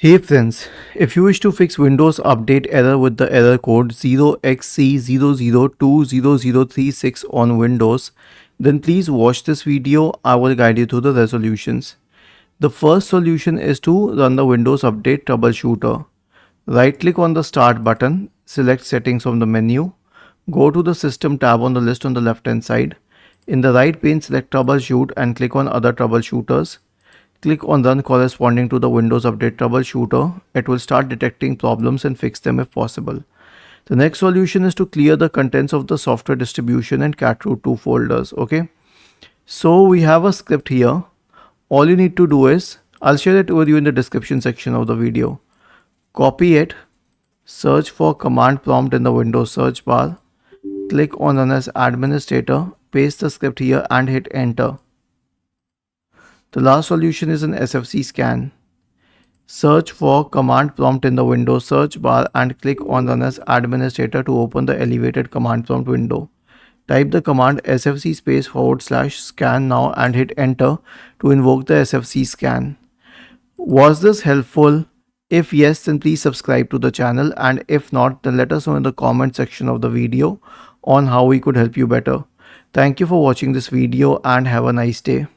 Hey friends, if you wish to fix Windows Update error with the error code 0xc0020036 on Windows, then please watch this video. I will guide you through the resolutions. The first solution is to run the Windows Update troubleshooter. Right click on the Start button, select Settings from the menu, go to the System tab on the list on the left hand side. In the right pane, select Troubleshoot and click on Other Troubleshooters. Click on Run corresponding to the Windows Update troubleshooter. It will start detecting problems and fix them if possible. The next solution is to clear the contents of the software distribution and cat root 2 folders. Okay. So we have a script here. All you need to do is, I'll share it with you in the description section of the video. Copy it, search for command prompt in the Windows search bar, click on Run as administrator, paste the script here and hit enter. The last solution is an SFC scan. Search for command prompt in the Windows search bar and click on Run as administrator to open the elevated command prompt window. Type the command sfc /scan now and hit enter to invoke the SFC scan. Was this helpful? If yes, then please subscribe to the channel, and if not, then let us know in the comment section of the video on how we could help you better. Thank you for watching this video and have a nice day.